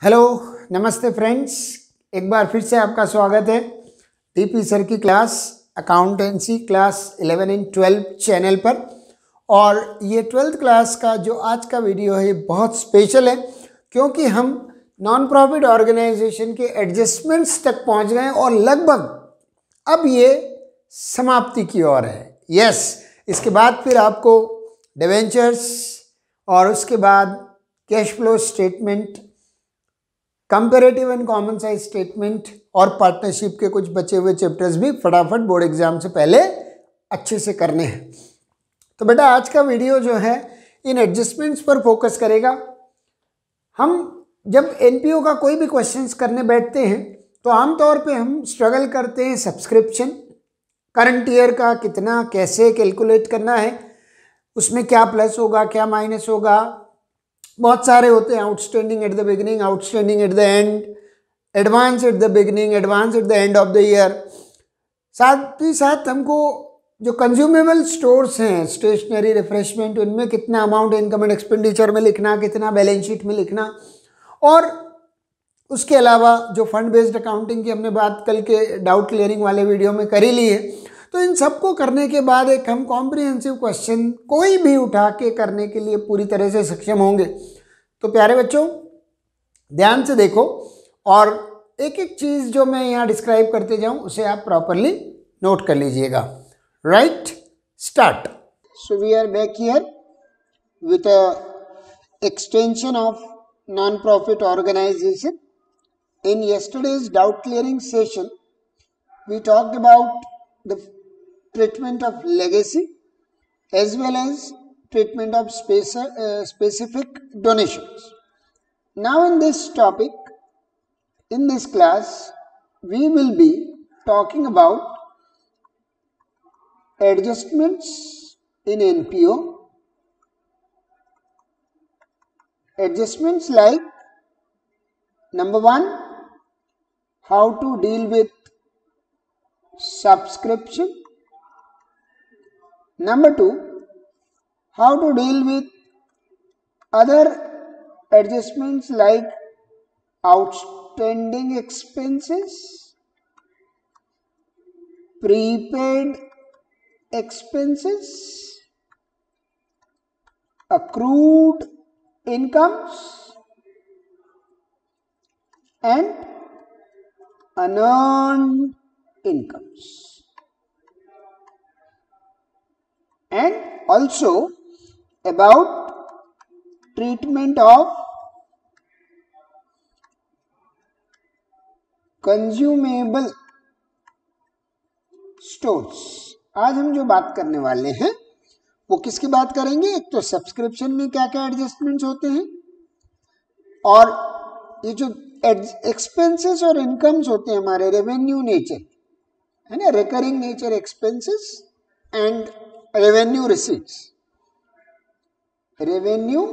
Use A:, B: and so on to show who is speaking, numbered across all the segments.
A: Hello नमस्ते friends, एक बार फिर से आपका स्वागत है टीपी सर की class accountancy class 11 and 12 channel पर। और ये 12th क्लास का जो आज का वीडियो है ये बहुत स्पेशल है क्योंकि हम नॉन प्रॉफिट ऑर्गेनाइजेशन के एडजस्टमेंट्स तक पहुंच गए और लगभग अब ये समाप्ति की ओर है। यस, इसके बाद फिर आपको डिवेंचर्स और उसके बाद cash flow statement, comparative and common size statement और पार्टनरशिप के कुछ बचे हुए चैप्टर्स भी फटाफट बोर्ड एग्जाम से पहले अच्छे से करने हैं। तो बेटा आज का वीडियो जो है इन एडजस्टमेंट्स पर फोकस करेगा। हम जब एनपीओ का कोई भी क्वेश्चंस करने बैठते हैं तो आमतौर पे हम स्ट्रगल करते हैं सब्सक्रिप्शन, करंट ईयर का कितना कैसे कैलकुलेट करना है, उसमें क्या प्लस होगा क्या माइनस होगा, बहुत सारे होते हैं, outstanding at the beginning, outstanding at the end, advance at the beginning, advance at the end of the year. साथ ही साथ हमको जो कंज्यूमेबल स्टोर्स हैं, स्टेशनरी, रिफ्रेशमेंट, उनमें कितना अमाउंट इनकम एंड एक्सपेंडिचर में लिखना, कितना बैलेंस शीट में लिखना, और उसके अलावा जो फंड बेस्ड अकाउंटिंग की हमने बात कल के डाउट क्लियरिंग वाले वीडियो में करी ली है। तो इन सबको करने के बाद एक हम कॉम्प्रिहेंसिव क्वेश्चन कोई भी उठा के करने के लिए पूरी तरह से सक्षम होंगे। तो प्यारे बच्चों ध्यान से देखो और एक एक चीज़ जो मैं यहाँ डिस्क्राइब करते जाऊँ उसे आप प्रॉपरली नोट कर लीजिएगा। Right, start. So we are back here with a extension of non profit organisation. In yesterday's doubt clearing session, we talked about the treatment of legacy as well as treatment of specific donations. Now in this topic, in this class, we will be talking about adjustments in NPO. Adjustments like number 1, how to deal with subscription. Number 2, how to deal with other adjustments like outstanding expenses, prepaid expenses, accrued incomes, and unearned incomes, and also about treatment of consumable stores. आज हम जो बात करने वाले हैं वो किसकी बात करेंगे? एक तो सब्सक्रिप्शन में क्या क्या एडजस्टमेंट्स होते हैं, और ये जो एक्सपेंसेस और इनकम्स होते हैं हमारे रेवेन्यू नेचर है ना, recurring nature expenses and revenue receipts, revenue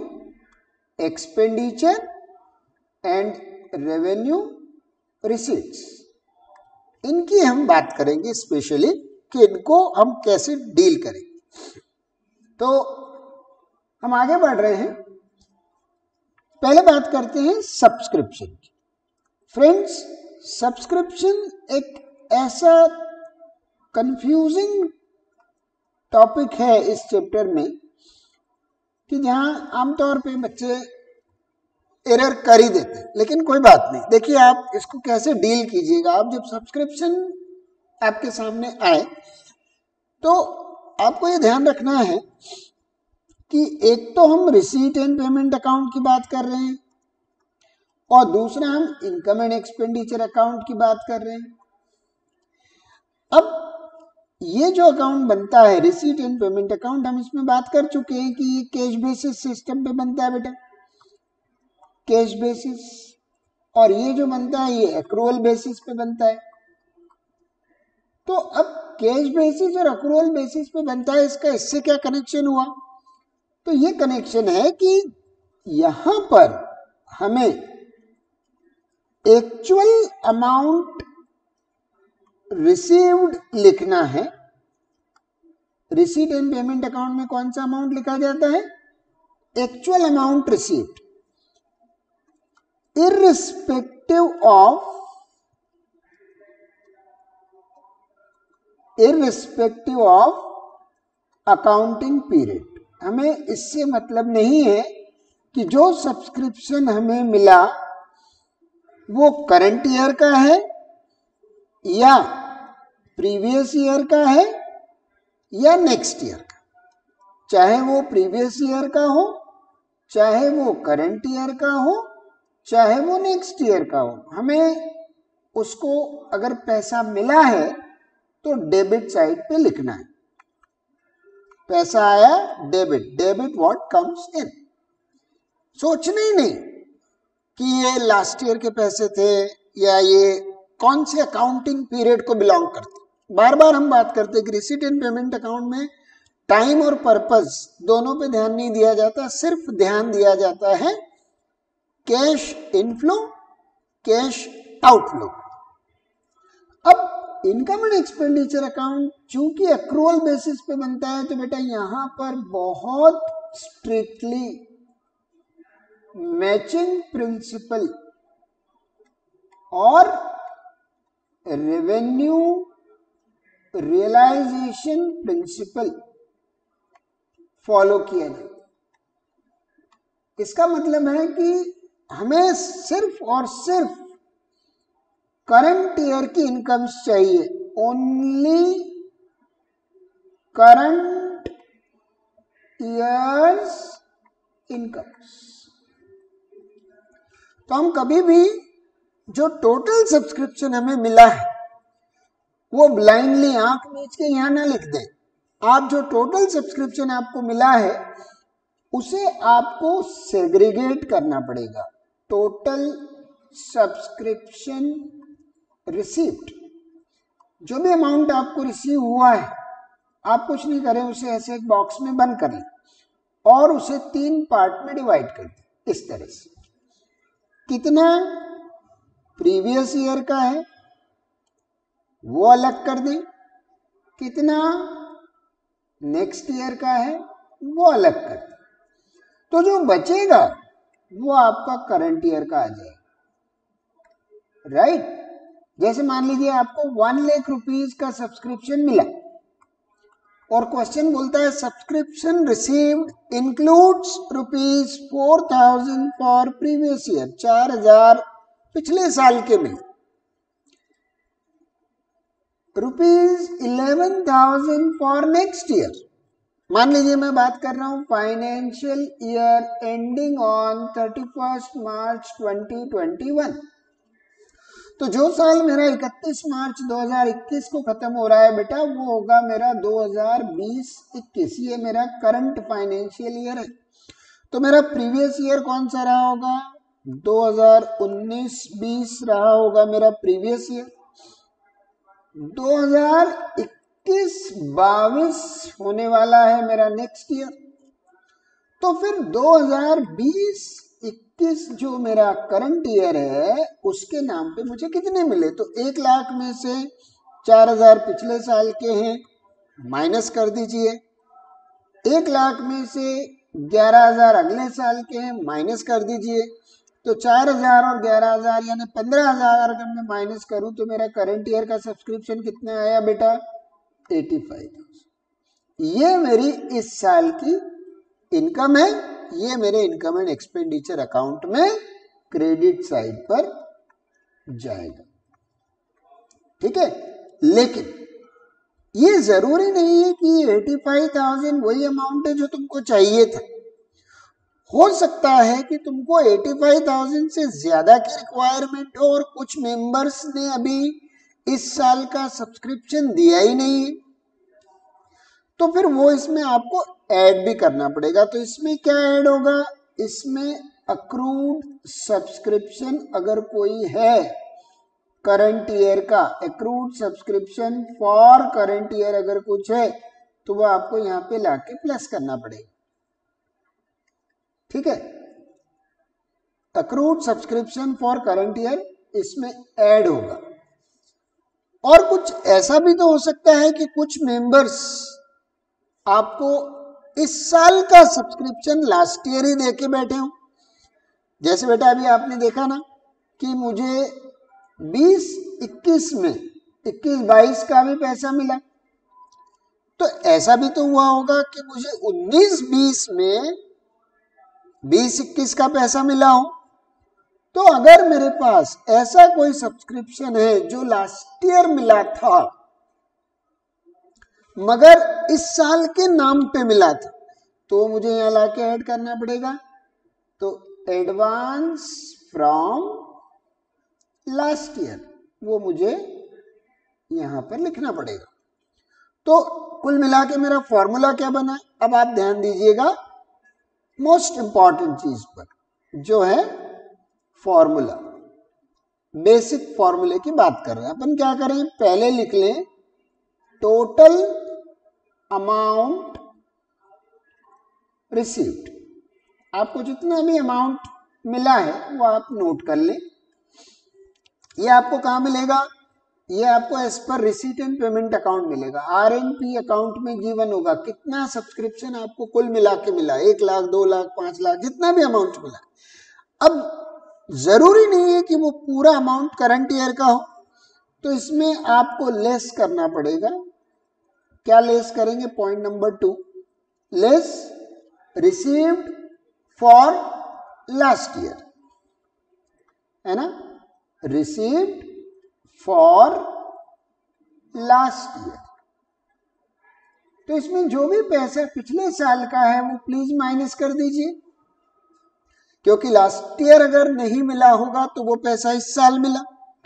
A: expenditure and revenue receipts, इनकी हम बात करेंगे स्पेशली कि इनको हम कैसे डील करेंगे। तो हम आगे बढ़ रहे हैं, पहले बात करते हैं सब्सक्रिप्शन की। फ्रेंड्स, सब्सक्रिप्शन एक ऐसा कंफ्यूजिंग टॉपिक है इस चैप्टर में कि जहां आमतौर पे बच्चे एरर कर ही देते हैं, लेकिन कोई बात नहीं। देखिए आप इसको कैसे डील कीजिएगा। आप जब सब्सक्रिप्शन आपके सामने आए तो आपको ये ध्यान रखना है कि एक तो हम रिसीट एंड पेमेंट अकाउंट की बात कर रहे हैं और दूसरा हम इनकम एंड एक्सपेंडिचर अकाउंट की बात कर रहे हैं। अब ये जो अकाउंट बनता है रिसीट एंड पेमेंट अकाउंट, हम इसमें बात कर चुके हैं कि ये कैश बेसिस सिस्टम पे बनता है बेटा, कैश बेसिस, और ये जो बनता है ये एक्रूअल बेसिस पे बनता है। तो अब कैश बेसिस और एक्रूअल बेसिस पे बनता है, इसका इससे क्या कनेक्शन हुआ? तो ये कनेक्शन है कि यहां पर हमें एक्चुअल अमाउंट रिसीव्ड लिखना है। रिसीट एंड पेमेंट अकाउंट में कौन सा अमाउंट लिखा जाता है? Actual amount received. irrespective of accounting period. हमें इससे मतलब नहीं है कि जो सब्सक्रिप्शन हमें मिला वो करंट ईयर का है या प्रीवियस ईयर का है या नेक्स्ट ईयर का। चाहे वो प्रीवियस ईयर का हो, चाहे वो करंट ईयर का हो, चाहे वो नेक्स्ट ईयर का हो, हमें उसको अगर पैसा मिला है तो डेबिट साइड पे लिखना है। पैसा आया, डेबिट व्हाट कम्स इन। सोचना ही नहीं कि ये लास्ट ईयर के पैसे थे या ये कौन से अकाउंटिंग पीरियड को बिलोंग करते। बार बार हम बात करते हैं कि रिसीट एंड पेमेंट अकाउंट में टाइम और पर्पस दोनों पे ध्यान नहीं दिया जाता, सिर्फ ध्यान दिया जाता है कैश इनफ्लो, कैश आउटफ्लो। अब इनकम एंड एक्सपेंडिचर अकाउंट चूंकि एक्रूअल बेसिस पे बनता है तो बेटा यहां पर बहुत स्ट्रिक्टली मैचिंग प्रिंसिपल और रेवेन्यू रियलाइजेशन प्रिंसिपल फॉलो किया जाए। इसका मतलब है कि हमें सिर्फ और सिर्फ करंट ईयर की इनकम्स चाहिए, ओनली करंट ईयर्स इनकम्स। तो हम कभी भी जो टोटल सब्सक्रिप्शन हमें मिला है वो ब्लाइंडली आंख मीच के यहां ना लिख दें। आप जो टोटल सब्सक्रिप्शन आपको मिला है उसे आपको सेग्रीगेट करना पड़ेगा। टोटल सब्सक्रिप्शन रिसीव्ड, जो भी अमाउंट आपको रिसीव हुआ है आप कुछ नहीं करें, उसे ऐसे एक बॉक्स में बंद कर लें और उसे 3 पार्ट में डिवाइड कर दें। इस तरह से कितना प्रीवियस ईयर का है वो अलग कर दें, कितना नेक्स्ट ईयर का है वो अलग कर दें, तो जो बचेगा वो आपका करंट ईयर का आ जाएगा। राइट? जैसे मान लीजिए आपको 1 लाख रुपीज का सब्सक्रिप्शन मिला और क्वेश्चन बोलता है subscription received includes ₹4,000 for previous year, 4,000 पिछले साल के मिले, ₹11,000 फॉर नेक्स्ट ईयर। मान लीजिए मैं बात कर रहा हूं फाइनेंशियल ईयर एंडिंग ऑन 31 मार्च 2021। तो जो साल मेरा 31 मार्च 2021 को खत्म हो रहा है बेटा वो होगा मेरा 2020-21, ये मेरा करंट फाइनेंशियल ईयर है। तो मेरा प्रीवियस ईयर कौन सा रहा होगा? 2019-20 रहा होगा मेरा प्रीवियस ईयर। 2021-22 होने वाला है मेरा नेक्स्ट ईयर। तो फिर 2020-21 जो मेरा करंट ईयर है उसके नाम पे मुझे कितने मिले? तो 1 लाख में से 4,000 पिछले साल के हैं, माइनस कर दीजिए। 1 लाख में से 11,000 अगले साल के हैं, माइनस कर दीजिए। तो 4,000 और 11,000 यानी 15,000 अगर मैं माइनस करूं तो मेरा करंट ईयर का सब्सक्रिप्शन कितना आया बेटा? 85,000। ये मेरी इस साल की इनकम है, ये मेरे इनकम एंड एक्सपेंडिचर अकाउंट में क्रेडिट साइड पर जाएगा। ठीक है, लेकिन ये जरूरी नहीं है कि 85,000 वही अमाउंट है जो तुमको चाहिए था। हो सकता है कि तुमको 85,000 से ज्यादा की रिक्वायरमेंट हो और कुछ मेंबर्स ने अभी इस साल का सब्सक्रिप्शन दिया ही नहीं है, तो फिर वो इसमें आपको ऐड भी करना पड़ेगा। तो इसमें क्या ऐड होगा? इसमें अक्रूड सब्सक्रिप्शन अगर कोई है करंट ईयर का, accrued subscription for current year अगर कुछ है तो वो आपको यहाँ पे लाके प्लस करना पड़ेगा। ठीक है, accrued subscription for current year इसमें ऐड होगा। और कुछ ऐसा भी तो हो सकता है कि कुछ मेंबर्स आपको इस साल का सब्सक्रिप्शन लास्ट ईयर ही देके बैठे हो। जैसे बेटा अभी आपने देखा ना कि मुझे 20-21 में 21-22 का भी पैसा मिला, तो ऐसा भी तो हुआ होगा कि मुझे 19-20 में 20-21 का पैसा मिला हो। तो अगर मेरे पास ऐसा कोई सब्सक्रिप्शन है जो लास्ट ईयर मिला था मगर इस साल के नाम पे मिला था, तो मुझे यहां लाके ऐड करना पड़ेगा। तो एडवांस फ्रॉम लास्ट ईयर वो मुझे यहां पर लिखना पड़ेगा। तो कुल मिला के मेरा फॉर्मूला क्या बना, अब आप ध्यान दीजिएगा मोस्ट इंपॉर्टेंट चीज पर, जो है फॉर्मूला। बेसिक फॉर्मूले की बात कर रहे हैं अपन। क्या करें, पहले लिख लें टोटल अमाउंट रिसीव्ड। आपको जितना भी अमाउंट मिला है वो आप नोट कर लें। ये आपको कहां मिलेगा, ये आपको as per receipt and payment account मिलेगा। RNP अकाउंट में गिवन होगा कितना सब्सक्रिप्शन आपको कुल मिला के मिला, 1 लाख 2 लाख 5 लाख जितना भी अमाउंट मिला। अब जरूरी नहीं है कि वो पूरा अमाउंट करंट ईयर का हो, तो इसमें आपको लेस करना पड़ेगा। क्या लेस करेंगे, point number 2, less received for last year, है ना, रिसीव्ड फॉर लास्ट ईयर। तो इसमें जो भी पैसा पिछले साल का है वो प्लीज माइनस कर दीजिए, क्योंकि लास्ट ईयर अगर नहीं मिला होगा तो वो पैसा इस साल मिला।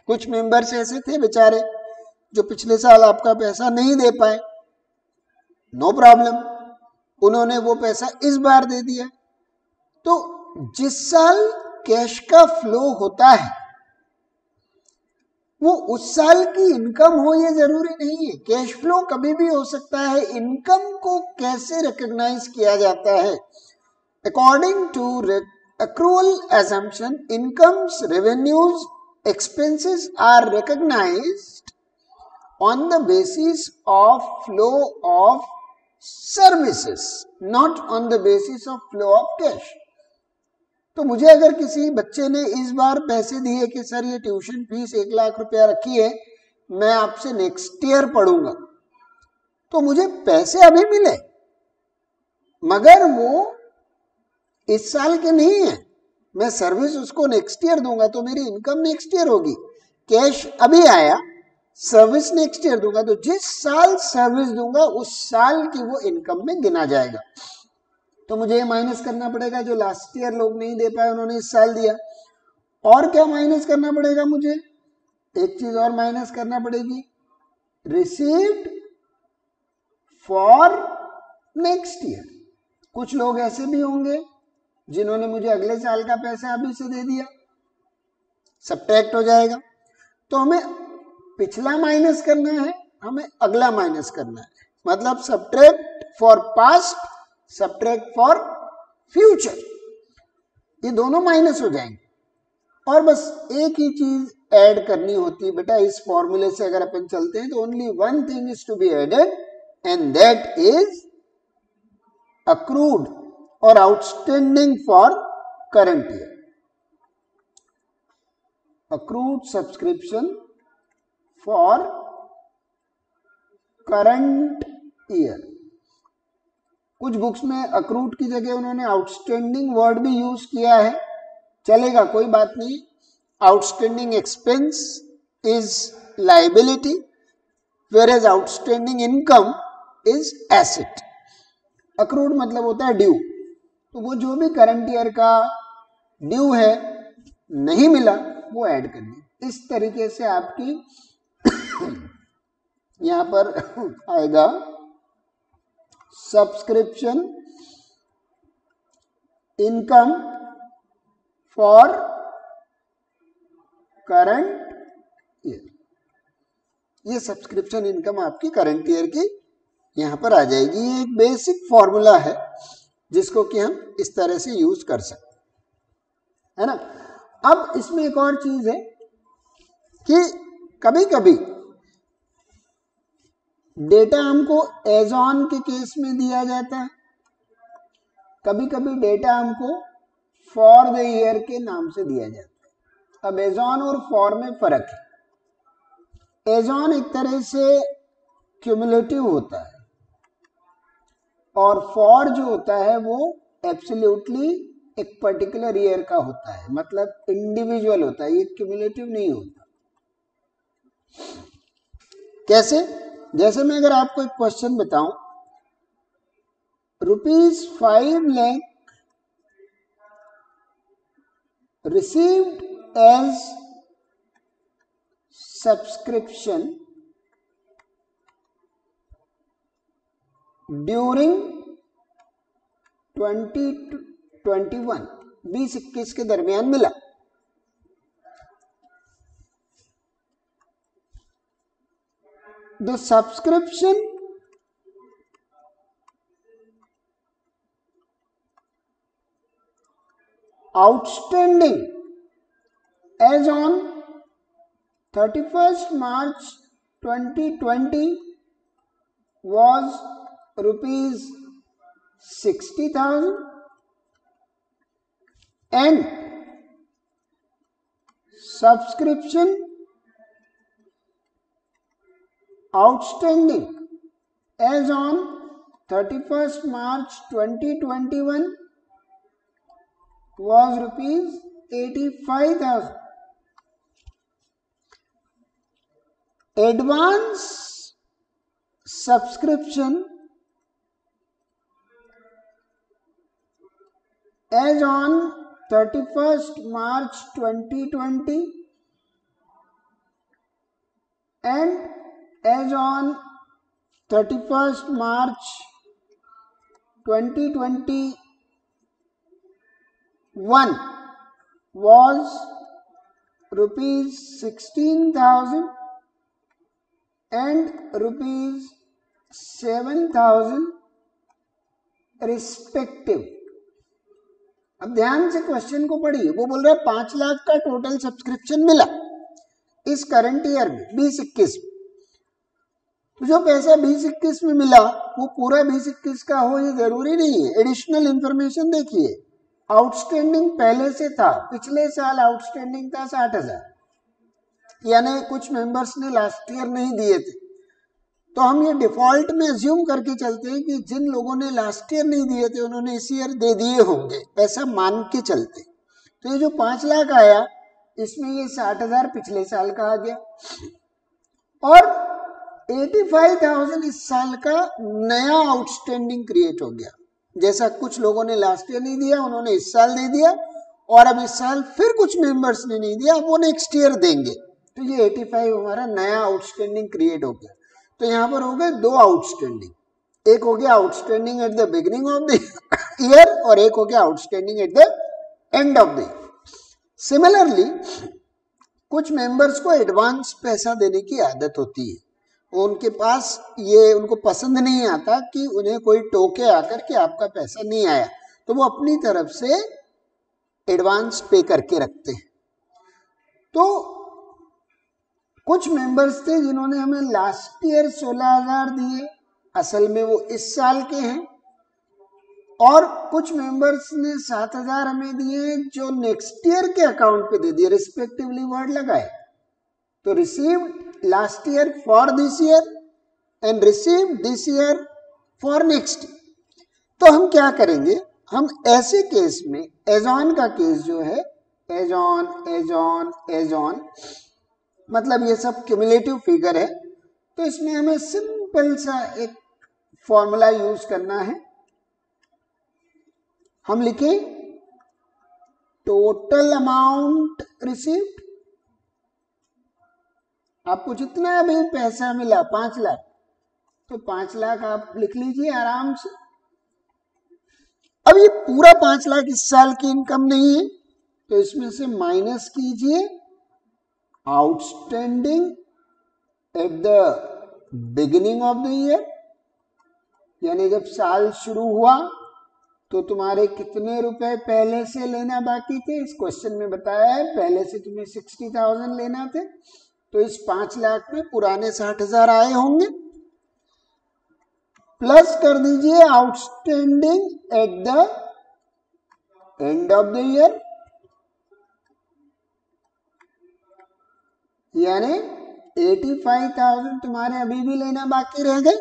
A: कुछ मेंबर्स ऐसे थे बेचारे जो पिछले साल आपका पैसा नहीं दे पाए, नो प्रॉब्लम, उन्होंने वो पैसा इस बार दे दिया। तो जिस साल कैश का फ्लो होता है वो उस साल की इनकम हो ये जरूरी नहीं है। कैश फ्लो कभी भी हो सकता है। इनकम को कैसे रिकॉग्नाइज किया जाता है, according to accrual assumption, incomes, revenues, expenses are recognized on the basis of flow of services, not on the basis of flow of cash. तो मुझे अगर किसी बच्चे ने इस बार पैसे दिए कि सर ये ट्यूशन फीस 1 लाख रुपया रखी है, मैं आपसे नेक्स्ट ईयर पढ़ूंगा, तो मुझे पैसे अभी मिले मगर वो इस साल के नहीं है, मैं सर्विस उसको नेक्स्ट ईयर दूंगा तो मेरी इनकम नेक्स्ट ईयर होगी। कैश अभी आया, सर्विस नेक्स्ट ईयर दूंगा, तो जिस साल सर्विस दूंगा उस साल की वो इनकम में गिना जाएगा। तो मुझे ये माइनस करना पड़ेगा जो लास्ट ईयर लोग नहीं दे पाए, उन्होंने इस साल दिया। और क्या माइनस करना पड़ेगा मुझे, एक चीज और माइनस करना पड़ेगी, रिसीव्ड फॉर नेक्स्ट ईयर। कुछ लोग ऐसे भी होंगे जिन्होंने मुझे अगले साल का पैसा अभी से दे दिया, सब्ट्रैक्ट हो जाएगा। तो हमें पिछला माइनस करना है, हमें अगला माइनस करना है, मतलब subtract for past, subtract for future, ये दोनों माइनस हो जाएंगे। और बस एक ही चीज ऐड करनी होती है बेटा, इस फॉर्मूले से अगर अपन चलते हैं तो only one thing is to be added and that is accrued or outstanding for current year. Accrued subscription for current year. कुछ बुक्स में accrued की जगह उन्होंने outstanding वर्ड भी यूज किया है, चलेगा, कोई बात नहीं। Outstanding expense is liability whereas outstanding income is asset. Accrued मतलब होता है ड्यू, तो वो जो भी करंट ईयर का ड्यू है नहीं मिला वो ऐड कर दी। इस तरीके से आपकी यहां पर आएगा subscription income for current year. ये सब्सक्रिप्शन इनकम आपकी करंट ईयर की यहां पर आ जाएगी। ये एक बेसिक फॉर्मूला है जिसको कि हम इस तरह से यूज कर सकते है ना। अब इसमें एक और चीज है कि कभी कभी डेटा हमको एज ऑन के केस में दिया जाता है, कभी कभी डेटा हमको फॉर द ईयर के नाम से दिया जाता है। अब एज ऑन और फॉर में फर्क है। एज ऑन एक तरह से क्यूमुलेटिव होता है और फॉर जो होता है वो एब्सोल्युटली एक पर्टिकुलर ईयर का होता है, मतलब इंडिविजुअल होता है, ये क्यूमुलेटिव नहीं होता। कैसे? जैसे मैं अगर आपको एक क्वेश्चन बताऊं, ₹5 lakh received as subscription during 2021 2021 के दरमियान मिला। The subscription outstanding as on 31st March 2020 was ₹60,000 and subscription outstanding as on 31st March 2021 was ₹85,000. Advance subscription as on 31st March 2020 and as on 31st March 2021 was ₹16,000 and ₹7,000 respective. अब ध्यान से question को पढ़िए। वो बोल रहा है 5 लाख का टोटल सब्सक्रिप्शन मिला इस करंट ईयर में 2021 में। तो जो पैसा 2021 में मिला वो पूरा 2021 का हो ये जरूरी नहीं है। एडिशनल इंफॉर्मेशन देखिए, आउटस्टैंडिंग पहले से था, पिछले साल आउटस्टैंडिंग था 60,000, यानी कुछ मेंबर्स ने लास्ट ईयर नहीं दिए थे। तो हम ये डिफॉल्ट में अज्यूम करके चलते हैं कि जिन लोगों ने लास्ट ईयर नहीं दिए थे उन्होंने इस ईयर दे दिए होंगे, ऐसा मान के चलते। तो ये जो 5 लाख आया इसमें ये 60,000 पिछले साल का आ गया और 85,000 इस साल का नया आउटस्टैंडिंग क्रिएट हो गया। जैसा कुछ लोगों ने लास्ट ईयर नहीं दिया उन्होंने इस साल दे दिया और अब इस साल फिर कुछ मेंबर्स ने नहीं दिया, वो नेक्स्ट ईयर देंगे। तो ये 85 हमारा नया आउटस्टैंडिंग क्रिएट हो गया। तो यहां पर हो गए 2 आउटस्टैंडिंग, एक हो गया outstanding at the beginning of the year और एक हो गया outstanding at the end of the year. Similarly कुछ मेंबर्स को एडवांस पैसा देने की आदत होती है, उनके पास ये उनको पसंद नहीं आता कि उन्हें कोई टोके आकर कि आपका पैसा नहीं आया, तो वो अपनी तरफ से एडवांस पे करके रखते हैं। तो कुछ मेंबर्स थे जिन्होंने हमें लास्ट ईयर 16,000 दिए, असल में वो इस साल के हैं, और कुछ मेंबर्स ने 7,000 हमें दिए जो नेक्स्ट ईयर के अकाउंट पे दे दिए, रिस्पेक्टिवली वर्ड लगाए। तो received last year for this year and received this year for next year. तो हम क्या करेंगे, हम ऐसे केस में एज ऑन का केस जो है, as on as on as on, मतलब ये सब क्यूमुलेटिव फिगर है, तो इसमें हमें सिंपल सा एक फॉर्मूला यूज करना है। हम लिखें टोटल अमाउंट रिसीव्ड, आपको जितना भी पैसा मिला 5 लाख, तो 5 लाख आप लिख लीजिए आराम से। अब ये पूरा 5 लाख इस साल की इनकम नहीं है, तो इसमें से माइनस कीजिए outstanding at the beginning of the year, यानी जब साल शुरू हुआ तो तुम्हारे कितने रुपए पहले से लेना बाकी थे। इस क्वेश्चन में बताया है पहले से तुम्हें 60,000 लेना थे, तो इस 5 लाख में पुराने 60,000 आए होंगे, प्लस कर दीजिए outstanding at the end of the year, यानी 85,000 तुम्हारे अभी भी लेना बाकी रह गए।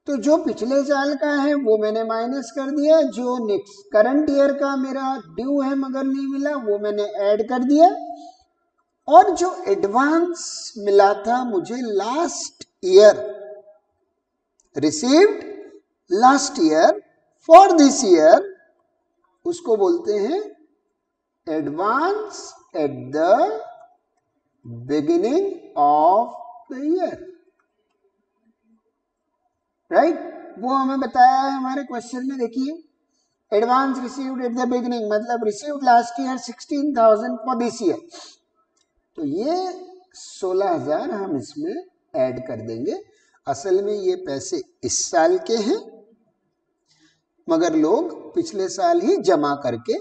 A: तो जो पिछले साल का है वो मैंने माइनस कर दिया, जो नेक्स्ट करंट ईयर का मेरा ड्यू है मगर नहीं मिला वो मैंने ऐड कर दिया, और जो एडवांस मिला था मुझे last year, received last year for this year, उसको बोलते हैं advance at the beginning of the year, right. वो हमें बताया है हमारे क्वेश्चन में, देखिए advance received at the beginning मतलब received last year 16,000 for this year, तो ये 16,000 हम इसमें ऐड कर देंगे। असल में ये पैसे इस साल के हैं मगर लोग पिछले साल ही जमा करके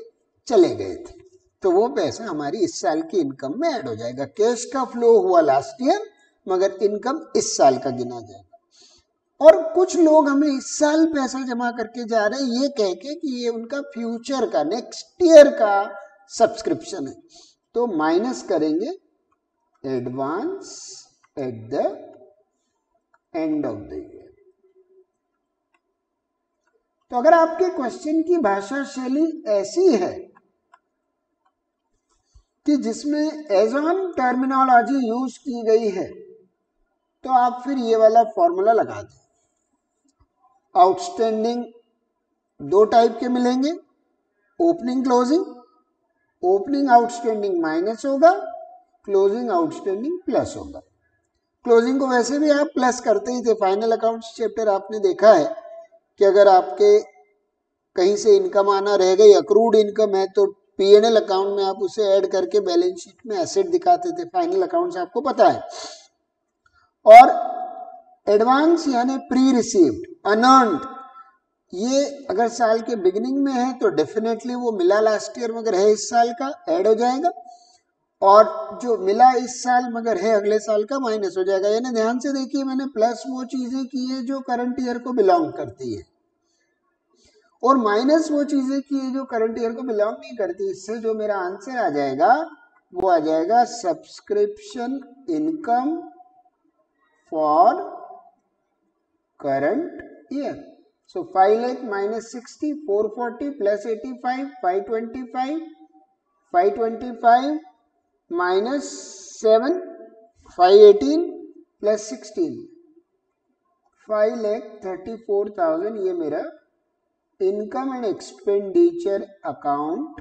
A: चले गए थे, तो वो पैसा हमारी इस साल की इनकम में ऐड हो जाएगा। कैश का फ्लो हुआ लास्ट ईयर मगर इनकम इस साल का गिना जाएगा। और कुछ लोग हमें इस साल पैसा जमा करके जा रहे हैं ये कह के कि ये उनका फ्यूचर का नेक्स्ट ईयर का सब्सक्रिप्शन है, तो माइनस करेंगे advance at the end of the year. तो अगर आपके क्वेश्चन की भाषा शैली ऐसी है कि जिसमें एज ऑन टर्मिनोलॉजी यूज की गई है तो आप फिर ये वाला फॉर्मूला लगा दें। आउटस्टैंडिंग दो टाइप के मिलेंगे, opening closing. Opening outstanding minus होगा, क्लोजिंग आउटस्टैंडिंग प्लस होगा। क्लोजिंग को वैसे भी आप प्लस करते ही थे, फाइनल अकाउंट्स चैप्टर आपने देखा है कि अगर आपके कहीं से इनकम आना रह गई, अक्रूड इनकम है, तो पीएनएल अकाउंट में आप उसे ऐड करके बैलेंस शीट में एसेट दिखाते थे। फाइनल अकाउंट्स आपको पता है। और एडवांस यानी प्री रिसीव्ड, अनअर्न्ड, ये अगर साल के बिगिनिंग में है तो डेफिनेटली वो मिला लास्ट ईयर मगर है इस साल का, ऐड हो जाएगा, और जो मिला इस साल मगर है अगले साल का, माइनस हो जाएगा। यानी ध्यान से देखिए, मैंने प्लस वो चीजें की है जो करंट ईयर को बिलोंग करती है और माइनस वो चीजें की है जो करंट ईयर को बिलोंग नहीं करती। इससे जो मेरा आंसर आ जाएगा वो आ जाएगा subscription income for current year. So 5 lakh minus 60, 440 plus 85, 525, 525 minus 7, 518 plus 16, 5,34,000 ये मेरा income and expenditure account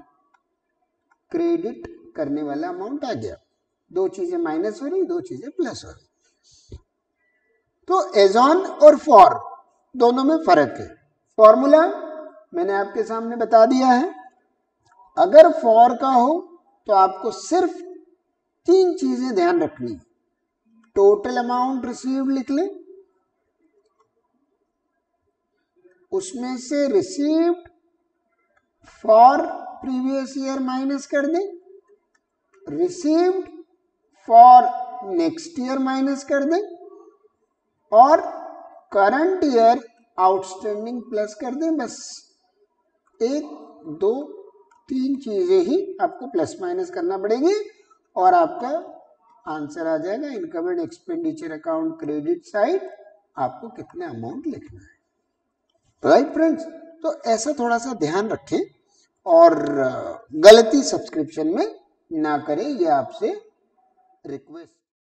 A: credit करने वाला अमाउंट आ गया। दो चीजें माइनस हो रही, दो चीजें प्लस हो रही। तो एज ऑन और फॉर दोनों में फर्क है। फॉर्मूला मैंने आपके सामने बता दिया है। अगर फॉर का हो तो आपको सिर्फ तीन चीजें ध्यान रखनी है। टोटल अमाउंट रिसीव्ड लिख लें, उसमें से received for previous year minus कर दें, received for next year minus कर दें, और करंट ईयर आउटस्टैंडिंग प्लस कर दें। बस एक दो तीन चीजें ही आपको प्लस माइनस करना पड़ेगी और आपका आंसर आ जाएगा। Income and expenditure account credit side आपको कितने अमाउंट लिखना है, राइट फ्रेंड्स। तो ऐसा थोड़ा सा ध्यान रखें और गलती सब्सक्रिप्शन में ना करें, ये आपसे रिक्वेस्ट।